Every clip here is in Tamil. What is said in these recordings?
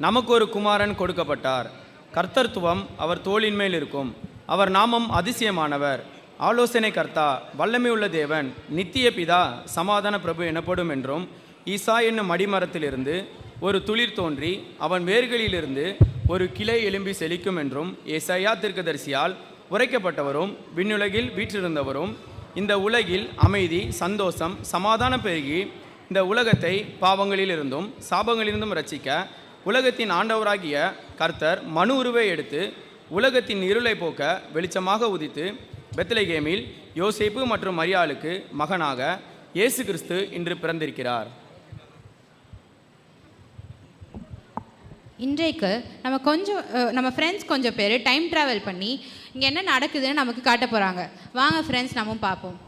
நமக்கு ஒரு குமாரன் கொடுக்கப்பட்டார். கர்த்தர்த்துவம் அவர் தோளின் மேல் இருக்கும். அவர் நாமம் அதிசயமானவர், ஆலோசனை கர்த்தா, வல்லமையுள்ள தேவன், நித்திய பிதா, சமாதான பிரபு எனப்படும் என்றும், ஈசா என்னும் அடிமரத்திலிருந்து ஒரு துளிர் தோன்றி அவன் வேர்களிலிருந்து ஒரு கிளை எழும்பி செழிக்கும் என்றும் ஏசாயா தீர்க்கதரிசியால் உரைக்கப்பட்டவரும், விண்ணுலகில் வீற்றிருந்தவரும், இந்த உலகில் அமைதி, சந்தோஷம், சமாதானம் பெருகி இந்த உலகத்தை பாவங்களிலிருந்தும் சாபங்களிலிருந்தும் ரட்சிக்க உலகத்தின் ஆண்டவராகிய கர்த்தர் மனு உருவை எடுத்து உலகத்தின் இருளை போக்க வெளிச்சமாக உதித்து பெத்லகேமில் யோசேப்பு மற்றும் மரியாளுக்கு மகனாக இயேசு கிறிஸ்து இன்று பிறந்திருக்கிறார். இன்றைக்கு நம்ம ஃப்ரெண்ட்ஸ் கொஞ்சம் பேர் டைம் ட்ராவல் பண்ணி இங்கே என்ன நடக்குதுன்னு நமக்கு காட்ட போகிறாங்க. வாங்க ஃப்ரெண்ட்ஸ், நம்ம பார்ப்போம்.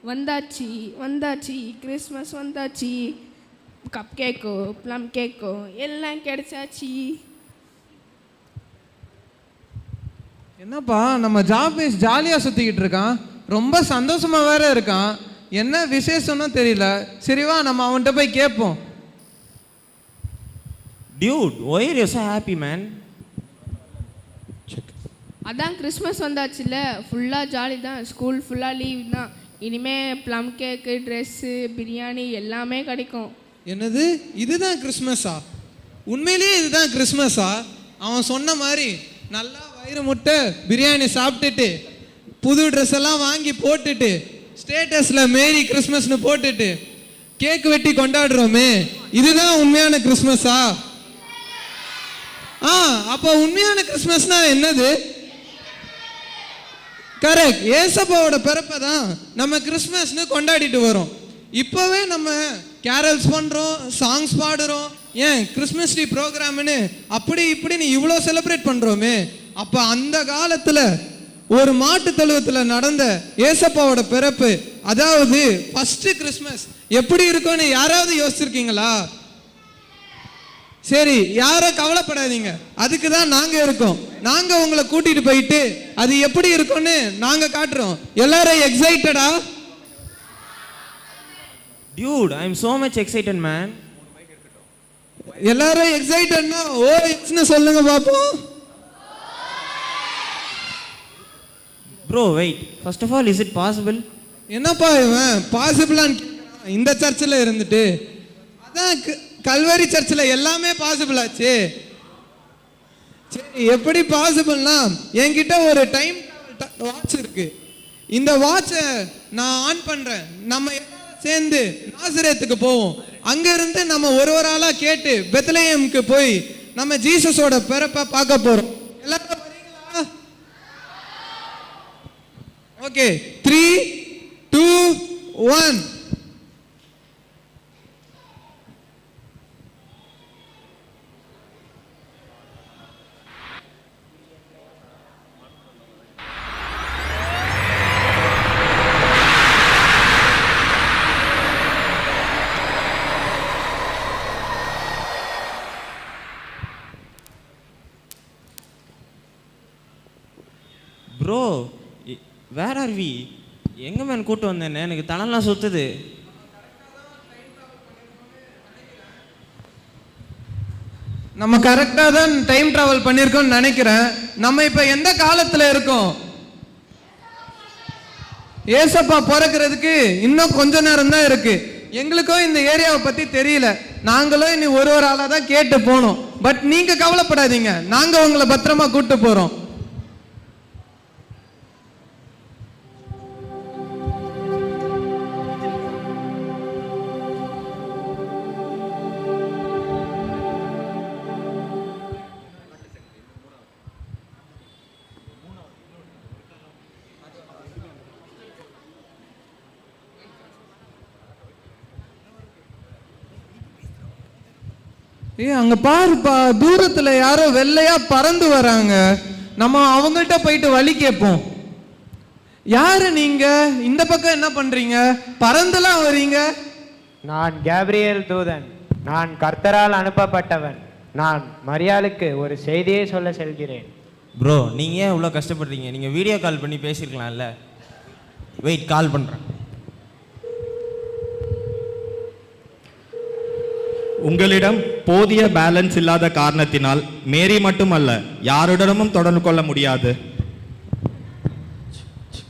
வந்தாச்சு வந்தாச்சு, கிறிஸ்மஸ் வந்தாச்சு. கப் கேக்கோ ப்ளம் கேக்கோ எல்லாம் கிடைச்சாச்சு. என்னப்பா நம்ம ஜாபேஷ் ஜாலியாக சுற்றிக்கிட்டு இருக்கான், ரொம்ப சந்தோஷமாக வேற இருக்கான். என்ன விசேஷம்னு தெரியல. சரிவா நம்ம அவன்கிட்ட போய் கேட்போம். Dude, why are you so happy, man? அதான் கிறிஸ்மஸ் வந்தாச்சுல்ல, ஃபுல்லாக ஜாலி தான். ஸ்கூல் ஃபுல்லாக லீவ் தான். இனிமேல் ப்ளம் கேக்கு, ட்ரெஸ்ஸு, பிரியாணி எல்லாமே கிடைக்கும். என்னது, இதுதான் கிறிஸ்மஸா? உண்மையிலேயே இதுதான் கிறிஸ்மஸா? அவன் சொன்ன மாதிரி நல்லா வயிறு முட்டை பிரியாணி சாப்பிட்டுட்டு புது ட்ரெஸ் எல்லாம் வாங்கி போட்டுட்டு ஸ்டேட்டஸில் மேரி கிறிஸ்மஸ்னு போட்டுட்டு கேக்கு வெட்டி கொண்டாடுறோமே, இதுதான் உண்மையான கிறிஸ்மஸா? அப்போ உண்மையான கிறிஸ்மஸ்னா என்னது? கரெக்ட், ஏசப்பாவோட பிறப்பை தான் நம்ம கிறிஸ்மஸ்னு கொண்டாடிட்டு வரோம். இப்போவே நம்ம கேரல்ஸ் பண்ணுறோம், சாங்ஸ் பாடுறோம், ஏன் கிறிஸ்மஸ் ட்ரீ ப்ரோக்ராம்னு அப்படி இப்படின்னு இவ்வளோ செலிப்ரேட் பண்ணுறோமே. அப்போ அந்த காலத்தில் ஒரு மாட்டு தொழுவத்தில் நடந்த ஏசப்பாவோட பிறப்பு, அதாவது ஃபஸ்ட்டு கிறிஸ்மஸ் எப்படி இருக்கும்னு யாராவது யோசிச்சிருக்கீங்களா? சரி, யாரும் கவலைப்படாதீங்க, அதுக்கு தான் நாங்கள் இருக்கோம். நாங்கள் உங்களை கூட்டிட்டு போயிட்டு அது எப்படி இருக்கும்னு நாங்கள் காட்டுறோம். எல்லாரும் எக்ஸைட்டடா? Dude, I am so much excited, man. எல்லாரும் எக்ஸைட்டட்னா ஓ எக்ஸ்னு சொல்லுங்க பாப்போம். Bro, wait. First of all, is it possible? என்னப்பா இவன் பாசிபிளான்னு இந்த சர்ச்சில் இருந்துட்டு? அதான் கல்வரி சர்ச்சில் எல்லாமே பாசிபிள் ஆச்சு. சரி, எப்படி பாசிபிள்னா என்கிட்ட ஒரு டைம் வாட்ச் இருக்கு. இந்த வாட்சை நான் ஆன் பண்றேன். நம்ம சேர்ந்து நாசரேத்துக்கு போவோம். அங்கிருந்து நம்ம ஒரு ஆளா கேட்டு பெத்லஹேமுக்கு போய் நம்ம ஜீசஸோட பிறப்பை பார்க்க போறோம். எல்லாரும் வரீங்களா? Okay, 3, 2, 1. Bro, where are we? எங்கே மேன் கூட்டு வந்தேன்னு எனக்கு தலைலாம் சுத்துது. நம்ம கரெக்டாக தான் டைம் டிராவல் பண்ணியிருக்கோம்னு நினைக்கிறேன். நம்ம இப்போ எந்த காலத்தில் இருக்கோம்? ஏசப்பா பிறக்கிறதுக்கு இன்னும் கொஞ்ச நேரம் தான் இருக்கு. எங்களுக்கும் இந்த ஏரியாவை பற்றி தெரியல. நாங்களும் இனி ஒரு ஆளாக தான் கேட்டு போனோம். பட் நீங்கள் கவலைப்படாதீங்க, நாங்கள் உங்களை பத்திரமா கூட்டு போகிறோம். அங்க பாருப்பா, தூரத்துல யாரோ வெள்ளையா பறந்து வராங்க. நம்ம அவங்கள்ட்ட போயிட்டு வழி கேட்போம். யாரு நீங்க? இந்த பக்கம் என்ன பண்றீங்க? பறந்துலாம் வரீங்க. நான் கேப்ரியேல் தூதன். நான் கர்த்தரால் அனுப்பப்பட்டவன். நான் மரியாளுக்கு ஒரு செய்தியை சொல்ல செல்கிறேன். ப்ரோ நீங்கள் ஏன் இவ்வளோ கஷ்டப்படுறீங்க? நீங்கள் வீடியோ கால் பண்ணி பேசியிருக்கலாம்ல. வெயிட், கால் பண்ணுறேன். உங்களிடம் போதிய பேலன்ஸ் இல்லாத காரணத்தினால் மேரி மட்டுமல்ல யாருடனும் தொடர்பு கொள்ள முடியாது.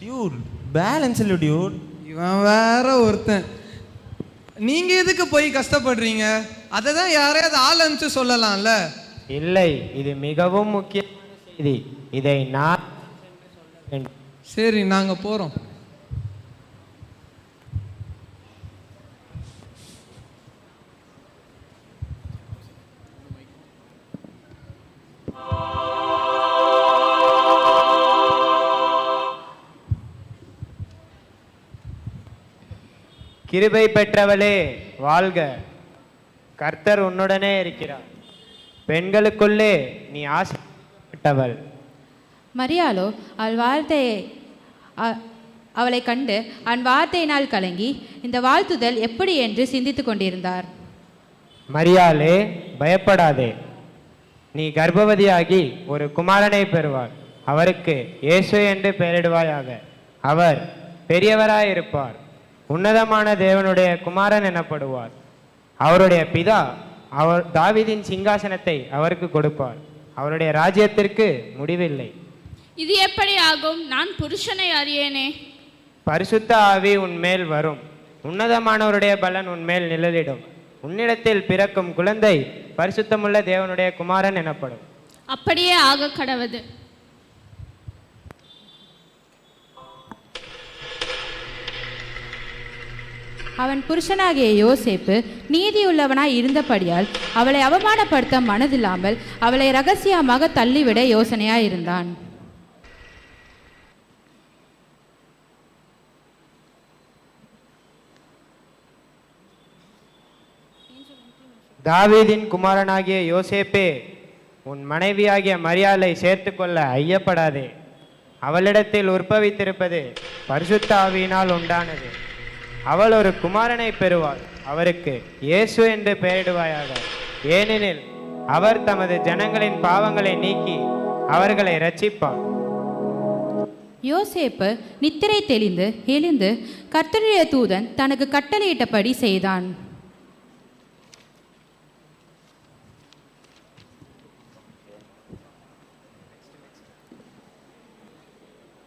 டியூட், பேலன்ஸ் இல்லை டியூட். இவன் வேற ஒருத்தன். நீங்க எதுக்கு போய் கஷ்டப்படுறீங்க? அதை தான் யாரையாவது ஆள் அனுப்பிச்சு சொல்லலாம்ல. இல்லை, இது மிகவும் முக்கியமான செய்தி. இதை நான் சொல்ல வேண்டும். சரி, நாங்க போறோம். கிருபை பெற்றவளே வாழ்க, கர்த்தர் உன்னுடனே இருக்கிறார். பெண்களுக்குள்ளே நீ ஆசீர்வதிக்கப்பட்டவள். மரியாளோ அவளை கண்டு அவன் வார்த்தையினால் கலங்கி இந்த வாழ்த்துதல் எப்படி என்று சிந்தித்து கொண்டிருந்தார். மரியாளே, பயப்படாதே. நீ கர்ப்பவதியாகி ஒரு குமாரனை பெறுவார். அவருக்கு இயேசு என்று பெயரிடுவாயாக. அவர் பெரியவராயிருப்பார். உன்னதமான தேவனுடைய குமாரன் எனப்படுவார். அவருடைய பிதா தாவீதின் சிங்காசனத்தை அவருக்கு கொடுப்பார். அவருடைய ராஜ்யத்திற்கு முடிவில்லை. இது எப்படி ஆகும்? நான் புருஷனை அறியேனே. பரிசுத்த ஆவி உன்மேல் வரும். உன்னதமானவருடைய பலன் உன்மேல் நிழலிடும். உன்னிடத்தில் பிறக்கும் குழந்தை பரிசுத்தமுள்ள தேவனுடைய குமாரன் எனப்படும். அப்படியே ஆக கடவது. அவன் புருஷனாகிய யோசேப்பு நீதியுள்ளவனாய் இருந்தபடியால் அவளை அவமானப்படுத்த மனதில்லாமல் அவளை ரகசியமாக தள்ளிவிட யோசனையாயிருந்தான். தாவீதின் குமாரனாகிய யோசேப்பே, உன் மனைவியாகிய மரியாளை சேர்த்து கொள்ள ஐயப்படாதே. அவளிடத்தில் உற்பவித்திருப்பது பரிசுத்த ஆவியினால் உண்டானது. அவள் ஒரு குமாரனை பெறுவாள். அவருக்கு இயேசு என்று பெயரிடுவாயாக. ஏனெனில் அவர் தமது ஜனங்களின் பாவங்களை நீக்கி அவர்களை இரட்சிப்பார். யோசேப்பு நித்திரை தெளிந்து எழுந்து கர்த்தருடைய தூதன் தனக்கு கட்டளையிட்டபடி செய்தான்.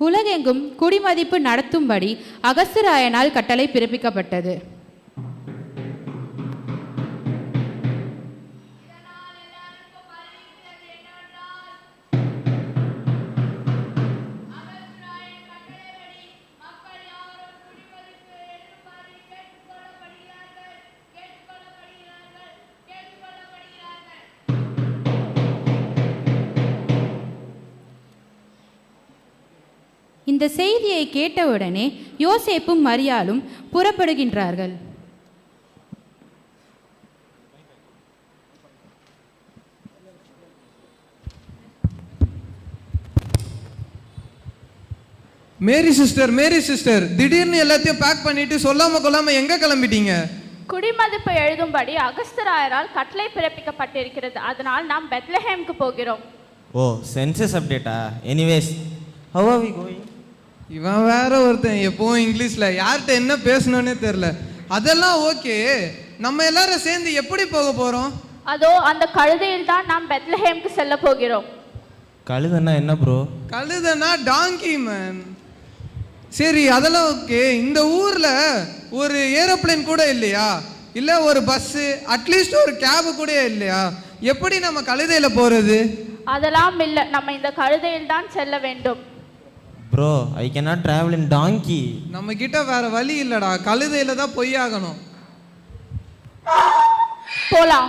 உலகெங்கும் குடிமதிப்பு நடத்தும்படி அகஸ்திராயனால் கட்டளை பிறப்பிக்கப்பட்டது. இந்த செய்தியை கேட்டவுடனே யோசேப்பும் மரியாளும் புறப்படுகின்றார்கள். மேரி சிஸ்டர், திடீர்னு எல்லாத்தையும் பேக் பண்ணிட்டு சொல்லாம கொள்ளாம எங்க கிளம்பிட்டீங்க? குடிமதிப்பு எழுதும்படி அகஸ்திராயரால் கட்டளை பிறப்பிக்கப்பட்டிருக்கிறது. அதனால் நாம் பெத்லஹேமுக்கு போகிறோம். ஓ, சென்சஸ் அப்டேட்டா? Anyways, how are we going? இவன் வேற ஒருத்தன் எப்பவும் இங்கிலீஷ்ல யார்கிட்ட என்ன பேசணும்னே தெரியல. அதெல்லாம் ஓகே, நம்ம எல்லாரும் சேர்ந்து எப்படி போக போறோம்? அதோ அந்த கழுதையில் தான் நாம் பெத்லஹேமுக்கு செல்ல போகிறோம். கழுதுன்னா என்ன ப்ரோ? கழுதனா டாங்கி மேன். சரி, அதெல்லாம் ஓகே. இந்த ஊர்ல ஒரு ஏரோப்ளேன் கூட இல்லையா? இல்ல ஒரு பஸ், அட்லீஸ்ட் ஒரு கேப் கூட இல்லையா? எப்படி நம்ம கழுதையில போறது? அதெல்லாம் இல்லை, நம்ம இந்த கழுதையில் தான் செல்ல வேண்டும். Bro, I cannot travel in donkey. நம்ம கிட்ட வேற வழி இல்லடா, கழுதையில தான் போய் ஆகணும். போலாம்.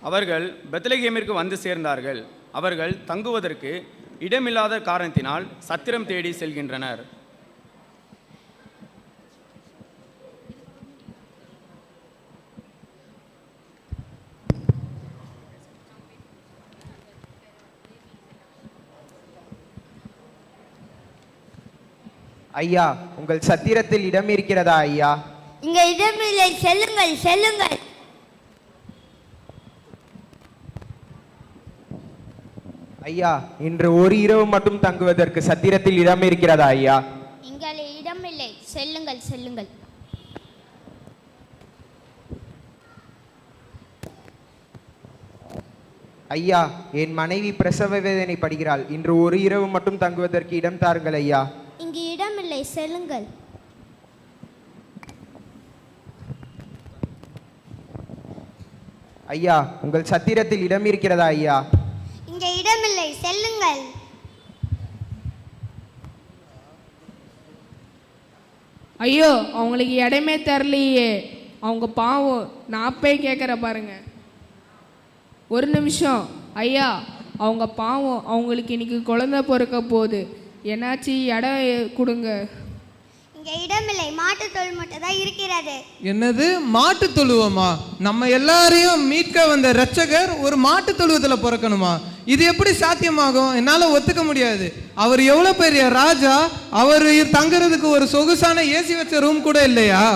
அவர்கள் பெத்லகேமிற்கு வந்து சேர்ந்தார்கள். அவர்கள் தங்குவதற்கு இடமில்லாத காரணத்தினால் சத்திரம் தேடி செல்கின்றனர். ஐயா, உங்கள் சத்திரத்தில் இடம் இருக்கிறதா ஐயா? இங்க இடமில்லை, செல்லுங்கள் செல்லுங்கள். ஐயா, இன்று ஒரு இரவு மட்டும் தங்குவதற்கு சத்திரத்தில் இடம் இருக்கிறதா ஐயா? இங்கே இடமில்லை, செல்லுங்கள் செல்லுங்கள். ஐயா, என் மனைவி பிரசவ வேதனை படுகிறாள். இன்று ஒரு இரவு மட்டும் தங்குவதற்கு இடம் தாருங்கள் ஐயா. இங்கு இடமில்லை, செல்லுங்கள். ஐயா, உங்கள் சத்திரத்தில் இடம் இருக்கிறதா ஐயா? இங்கே இடமில்லை, செல்லுங்கள். ஐயோ, அவங்களுக்கு இடமே தரலையே, அவங்க பாவம். நான் போய் கேட்குற பாருங்க. ஒரு நிமிஷம் ஐயா, அவங்க பாவம், அவங்களுக்கு இன்னைக்கு குழந்தை பிறக்க போகுது, என்னாச்சு இடம் கொடுங்க. இங்கே இடமில்லை, மாட்டுத் தொழுவம் மட்டும் தான் இருக்கிறது. என்னது மாட்டு தொழுவமா? நம்ம எல்லாரையும் மீட்க வந்த இரட்சகர் ஒரு மாட்டு தொழுவத்தில் பிறக்கணுமா? இது எப்படி சாத்தியமாகும்? என்னால் ஒத்துக்க முடியாது. அவர் எவ்வளோ பெரிய ராஜா, அவர் தங்குறதுக்கு ஒரு சொகுசான ஏசி வச்ச ரூம் கூட இல்லையா?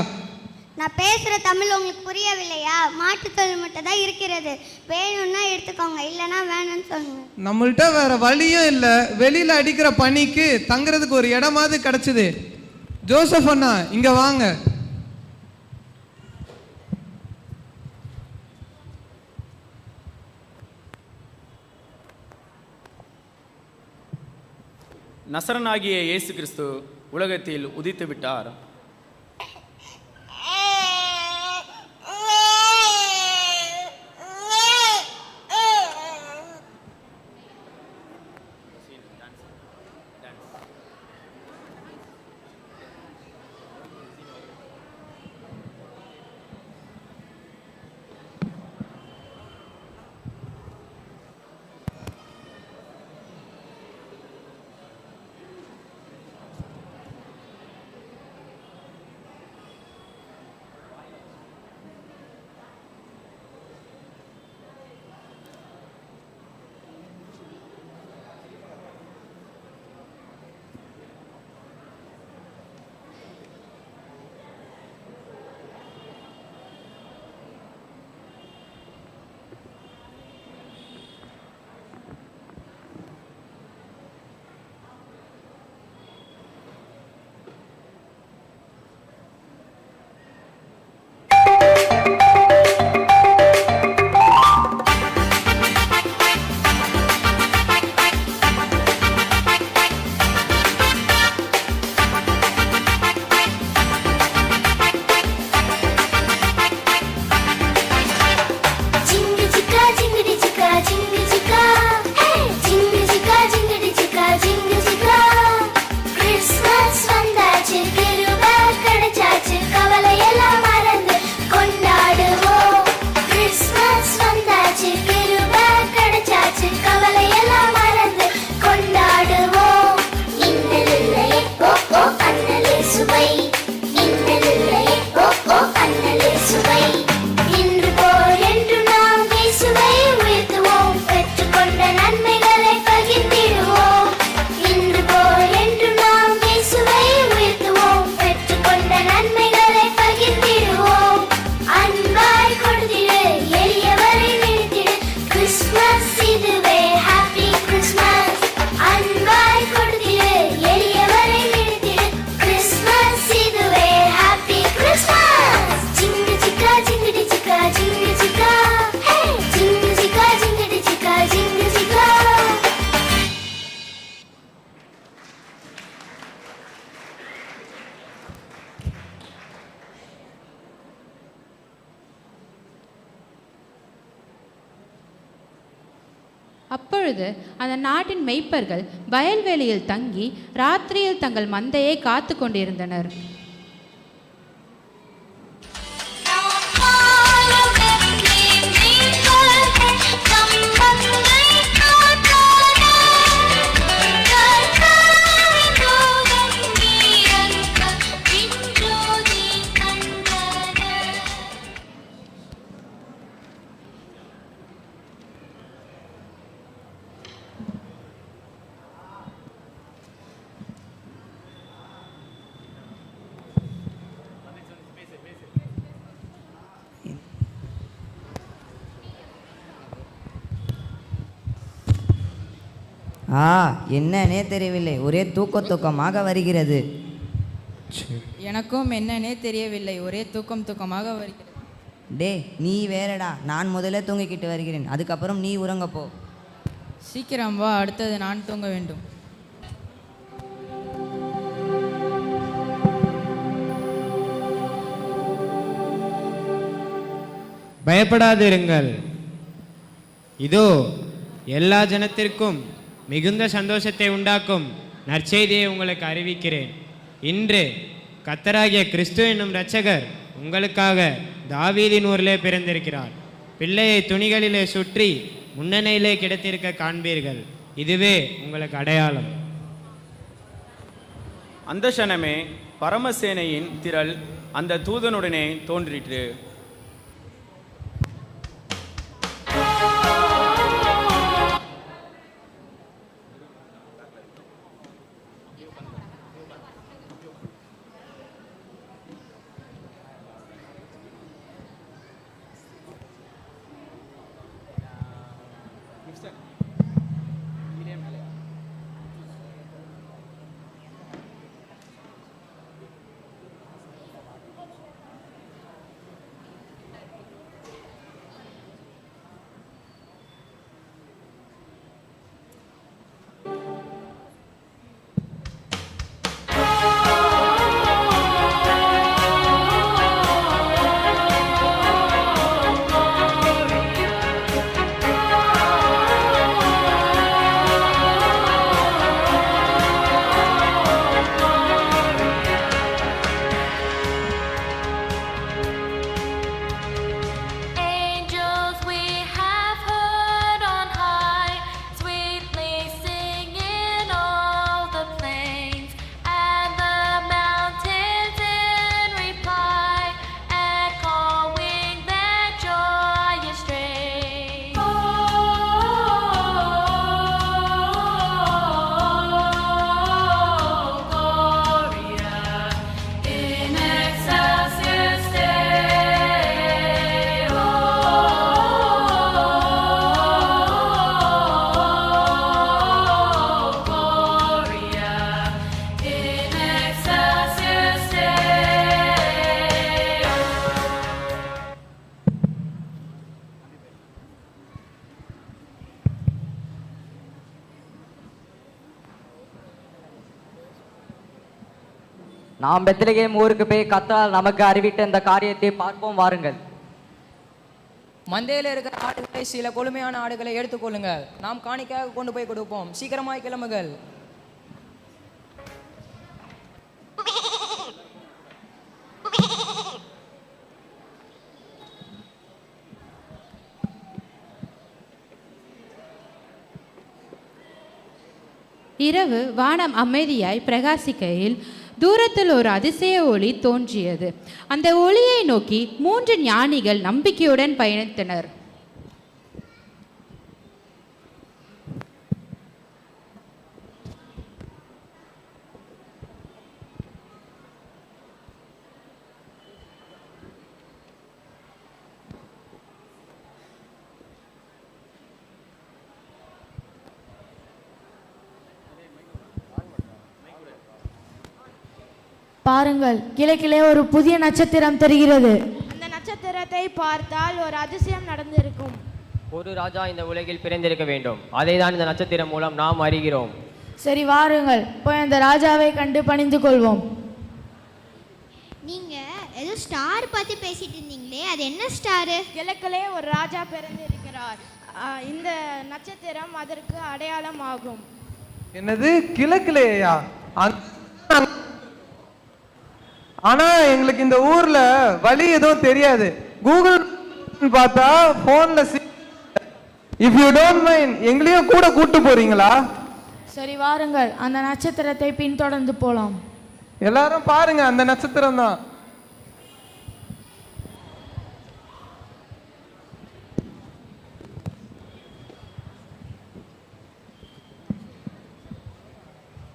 நான் பேசுகிற தமிழ் உங்களுக்கு புரியவில்லையா? மாட்டுத் தொழுவம் மட்டும் தான் இருக்கிறது. வேணும்னா எடுத்துக்கோங்க, இல்லைன்னா வேணும்னு சொல்லுங்க. நம்மள்ட்ட வேற வழியும் இல்லை. வெளியில் அடிக்கிற பனிக்கு தங்குறதுக்கு ஒரு இடமாவது கிடச்சிது. ஜோசப் அண்ணா, இங்க வாங்க. நசரனாகிய இயேசு கிறிஸ்து உலகத்தில் உதித்து விட்டார். அப்பொழுது அந்த நாட்டின் மெய்ப்பர்கள் வயல்வெளியில் தங்கி ராத்திரியில் தங்கள் மந்தையை காத்து கொண்டிருந்தனர். என்னன்னே தெரியவில்லை, ஒரே தூக்கமாக வருகிறது. எனக்கும் என்னன்னே தெரியவில்லை, ஒரே தூக்கமாக வருகிறது. டே நீ வேறடா, நான் முதல்ல தூங்கிக்கிட்டு வருகிறேன், அதுக்கப்புறம் நீ உறங்கப்போ. சீக்கிரம் வா, அடுத்தது நான் தூங்க வேண்டும். பயப்படாதிருங்கள், இதோ எல்லா ஜனத்திற்கும் மிகுந்த சந்தோஷத்தை உண்டாக்கும் நற்செய்தியை உங்களுக்கு அறிவிக்கிறேன். இன்று கர்த்தராகிய கிறிஸ்து என்னும் இரட்சகர் உங்களுக்காக தாவீதின் ஊரிலே பிறந்திருக்கிறார். பிள்ளையை துணிகளிலே சுற்றி முன்னணியிலே கிடத்திருக்க காண்பீர்கள். இதுவே உங்களுக்கு அடையாளம். அந்த க்ஷணமே பரமசேனையின் திரள் அந்த தூதனுடனே தோன்றிற்று. நாம் பெத்லகேம் ஊருக்கு போய் கர்த்தர் நமக்கு அறிவித்த இந்த காரியத்தை பார்ப்போம் வாருங்கள். மந்தையில் இருக்கிற ஆடுகளை சில கொழுமையான ஆடுகளை எடுத்துக்கொள்ளுங்கள், நாம் காணிக்கையாக கொண்டு போய் கொடுப்போம். சீக்கிரமாய் கிளம்புங்கள். இரவு வானம் அமைதியாய் பிரகாசிக்கையில் தூரத்தில் ஒரு அதிசய ஒளி தோன்றியது. அந்த ஒளியை நோக்கி 3 ஞானிகள் நம்பிக்கையுடன் பயணித்தனர். பாருங்கள், கிழக்கிலே ஒரு புதிய நட்சத்திரம் தெரிகிறது. அந்த நட்சத்திரத்தை பார்த்தால் ஒரு அதிசயம் நடந்திருக்கும். ஒரு ராஜா இந்த உலகில் பிறந்திருக்க வேண்டும். அதை தான் இந்த நட்சத்திரம் மூலம் நாம் அறிகிறோம். சரி வாருங்கள், போய் அந்த ராஜாவை கண்டு பணிந்து கொள்வோம். நீங்க ஏதோ ஸ்டார் பத்தி பேசிட்டு இருந்தீங்களே, அது என்ன ஸ்டாரு? கிழக்கிலே ஒரு ராஜா பிறந்திருக்கிறார். இந்த நட்சத்திரம் அதற்கு அடையாளம் ஆகும். என்னது கிழக்கிலேயா? ஆனா எங்களுக்கு இந்த ஊர்ல வழி எதுவும் தெரியாது. கூகுள் பார்த்தா போன்ல இஃப் யூ டோன்ட் மைண்ட் எங்களையும் கூட கூட்டு போறீங்களா? சரி வாருங்கள், அந்த நட்சத்திரத்தை பின்தொடர்ந்து போலாம். எல்லாரும் பாருங்க, அந்த நட்சத்திரம் தான்.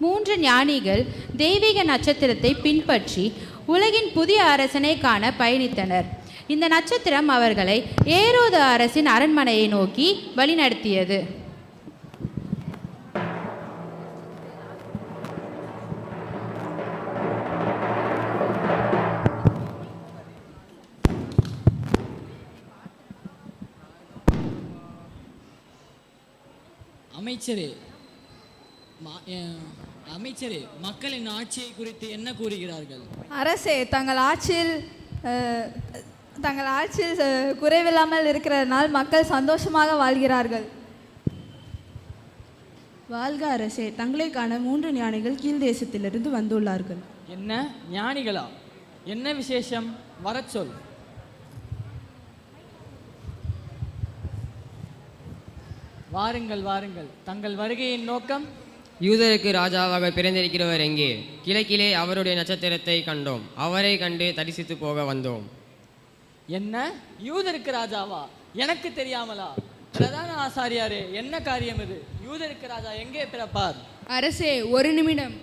மூன்று ஞானிகள் தெய்வீக நட்சத்திரத்தை பின்பற்றி உலகின் புதிய அரசனை காண பயணித்தனர். இந்த நட்சத்திரம் அவர்களை ஏரோது அரசின் அரண்மனையை நோக்கி வழிநடத்தியது. அமைச்சரே அமைச்சரே, மக்களின் ஆட்சியை குறித்து என்ன கூறுகிறார்கள்? அரசே, தங்கள் ஆட்சியில் குறைவில்லாமல் இருக்கிறதுனால் மக்கள் சந்தோஷமாக வாழ்கிறார்கள். வாழ்க அரசே, தங்களை காண 3 ஞானிகள் கீழ் தேசத்திலிருந்து வந்துள்ளார்கள். என்ன ஞானிகளா? என்ன விசேஷம்? வரச் சொல். வாருங்கள் வாருங்கள். தங்கள் வருகையின் நோக்கம்? யூதருக்கு ராஜாவாக பிறந்திருக்கிறவர் எங்கே? கிழக்கிலே அவருடைய நட்சத்திரத்தை கண்டோம். அவரை கண்டு தரிசித்து போக வந்தோம். என்ன, யூதருக்கு ராஜாவா? எனக்கு தெரியாமலா? பிரதான ஆசாரியாரே, என்ன காரியம் இது? யூதருக்கு ராஜா எங்கே பிறப்பார்? அரசே, ஒரு நிமிடம்.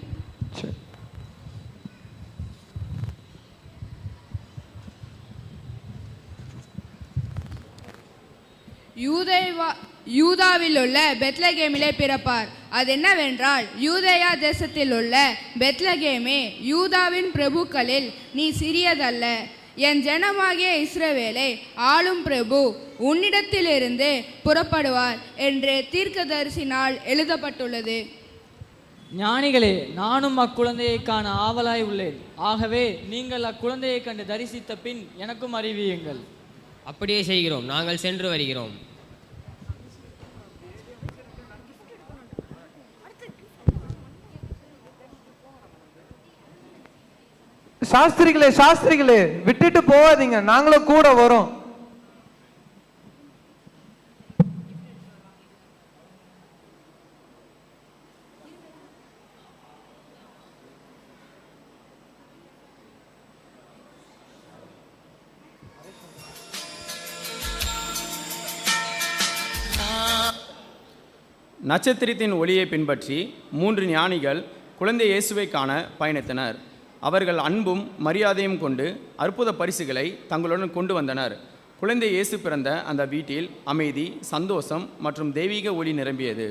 யூதாவில் உள்ள பெத்லகேமிலே பிறப்பார். அது என்னவென்றால், யூதேயா தேசத்தில் உள்ள பெத்லகேமே, யூதாவின் பிரபுக்களில் நீ சிறியதல்ல. என் ஜனமாகிய இஸ்ரவேலை ஆளும் பிரபு உன்னிடத்திலிருந்து புறப்படுவார் என்று தீர்க்கதரிசினால் எழுதப்பட்டுள்ளது. ஞானிகளே, நானும் அக்குழந்தையை காண ஆவலாய் உள்ளேன். ஆகவே நீங்கள் அக்குழந்தையை கண்டு தரிசித்த பின் எனக்கும் அறிவியுங்கள். அப்படியே செய்கிறோம். நாங்கள் சென்று வருகிறோம். சாஸ்திரிகளே, விட்டுட்டு போவாதீங்க, நாங்களும் கூட வரோம். நட்சத்திரத்தின் ஒளியை பின்பற்றி 3 ஞானிகள் குழந்தை இயேசுவை காண பயணித்தனர். அவர்கள் அன்பும் மரியாதையும் கொண்டு அற்புத பரிசுகளை தங்களுடன் கொண்டு வந்தனர். குழந்தை இயேசு பிறந்த அந்த வீட்டில் அமைதி, சந்தோஷம் மற்றும் தெய்வீக ஒளி நிரம்பியது.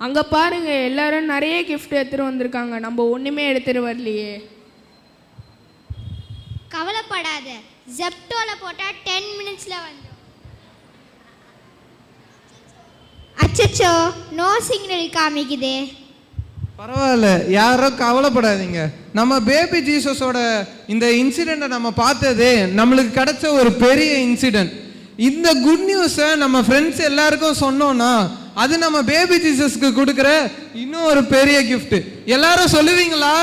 அங்கே பாருங்க, எல்லாரும் நிறைய கிஃப்ட் எடுத்துகிட்டு வந்திருக்காங்க. நம்ம ஒன்றுமே எடுத்துகிட்டு வரலையே. கவலைப்படாத, ஜெப்டோவில் போட்டால் 10 மினிட்ஸில் வந்துடும். அச்சச்சோ, நோ சிக்னல் காமிக்குதே. பரவாயில்ல, யாரும் கவலைப்படாதீங்க. நம்ம பேபி ஜீசஸோட இந்த இன்சிடெண்ட்டை நம்ம பார்த்ததே நம்மளுக்கு கிடைச்ச ஒரு பெரிய இன்சிடெண்ட். இந்த குட் நியூஸை நம்ம ஃப்ரெண்ட்ஸ் எல்லாருக்கும் சொன்னோன்னா அது நம்ம பேபி ஜீசஸ்க்கு கொடுக்குற இன்னும் ஒரு பெரிய கிஃப்ட். எல்லாரும் சொல்லுவீங்களா?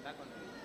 பேக் வந்து